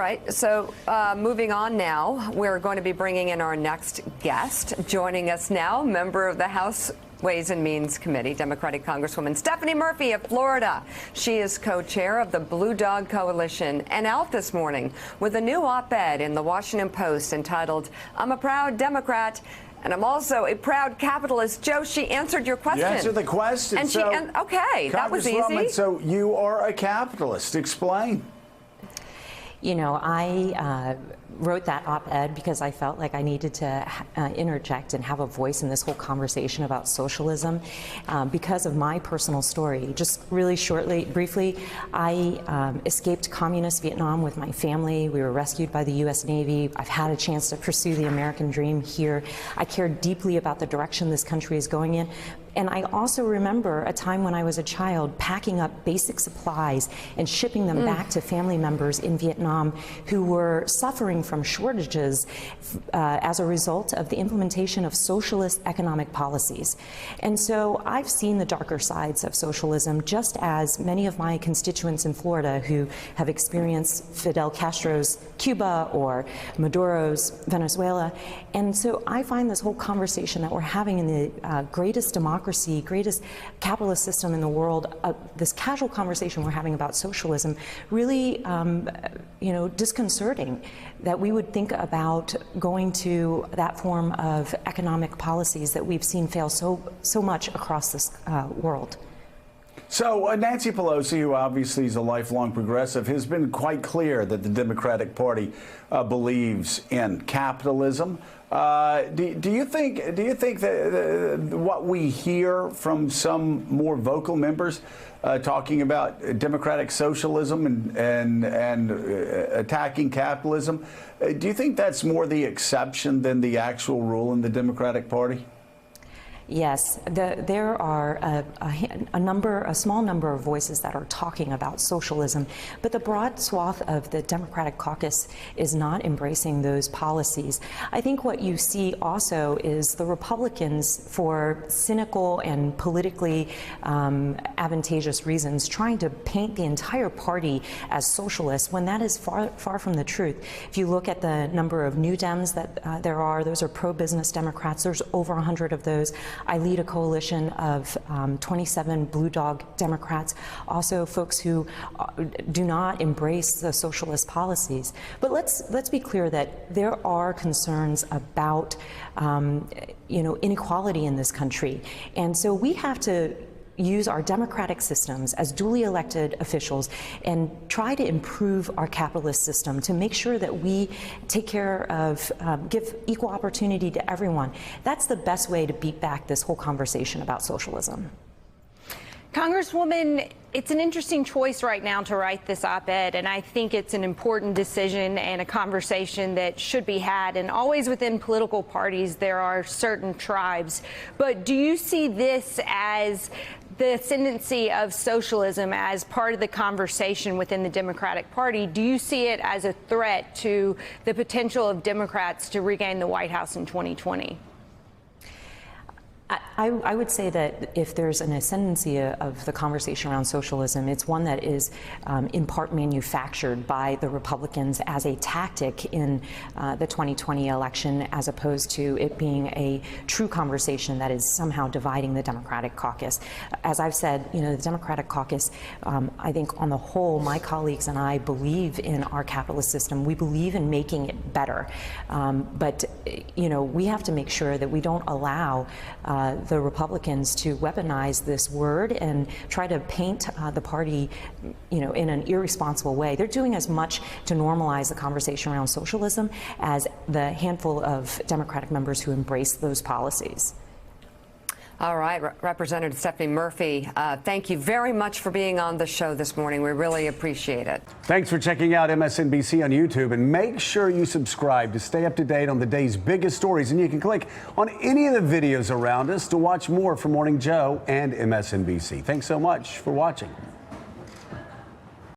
right, so moving on now, we're going to be bringing in our next guest. Joining us now, member of the House Ways and Means Committee, Democratic Congresswoman Stephanie Murphy of Florida. She is co-chair of the Blue Dog Coalition and out this morning with a new op-ed in the Washington Post entitled, "I'm a proud Democrat, and I'm also a proud capitalist." Joe, she answered your question. You answered the question. And okay, that was easy. So you are a capitalist. Explain. You know, I wrote that op-ed because I felt like I needed to interject and have a voice in this whole conversation about socialism because of my personal story. Just really briefly, I escaped communist Vietnam with my family. We were rescued by the U.S. Navy. I've had a chance to pursue the American dream here. I care deeply about the direction this country is going in. And I also remember a time when I was a child packing up basic supplies and shipping them back to family members in Vietnam who were suffering from shortages as a result of the implementation of socialist economic policies. And so I've seen the darker sides of socialism, just as many of my constituents in Florida who have experienced Fidel Castro's Cuba or Maduro's Venezuela. And so I find this whole conversation that we're having in the greatest democracy, greatest capitalist system in the world, this casual conversation we're having about socialism, really, disconcerting that we would think about going to that form of economic policies that we've seen fail so much across this world. So Nancy Pelosi, who obviously is a lifelong progressive, has been quite clear that the Democratic Party believes in capitalism. Do you think that what we hear from some more vocal members talking about democratic socialism and attacking capitalism, do you think that's more the exception than the actual rule in the Democratic Party? Yes, there are a small number of voices that are talking about socialism, but the broad swath of the Democratic caucus is not embracing those policies. I think what you see also is the Republicans, for cynical and politically advantageous reasons, trying to paint the entire party as socialist when that is far from the truth. If you look at the number of new Dems that there are, those are pro-business Democrats. There's over 100 of those. I lead a coalition of 27 Blue Dog Democrats, also folks who do not embrace the socialist policies. But let's be clear that there are concerns about inequality in this country, and so we have to use our democratic systems as duly elected officials and try to improve our capitalist system to make sure that we take care of, give equal opportunity to everyone. That's the best way to beat back this whole conversation about socialism. Congresswoman, it's an interesting choice right now to write this op-ed, and I think it's an important decision and a conversation that should be had. And always within political parties, there are certain tribes. But do you see this as the ascendancy of socialism as part of the conversation within the Democratic Party? Do you see it as a threat to the potential of Democrats to regain the White House in 2020? I would say that if there's an ascendancy of the conversation around socialism, it's one that is in part manufactured by the Republicans as a tactic in the 2020 election, as opposed to it being a true conversation that is somehow dividing the Democratic caucus. As I've said, the Democratic caucus, I think on the whole, my colleagues and I believe in our capitalist system. We believe in making it better. But we have to make sure that we don't allow the Republicans to weaponize this word and try to paint the party, in an irresponsible way. They're doing as much to normalize the conversation around socialism as the handful of Democratic members who embrace those policies. All right, Representative Stephanie Murphy, thank you very much for being on the show this morning. We really appreciate it. Thanks for checking out MSNBC on YouTube, and make sure you subscribe to stay up to date on the day's biggest stories. And you can click on any of the videos around us to watch more from Morning Joe and MSNBC. Thanks so much for watching.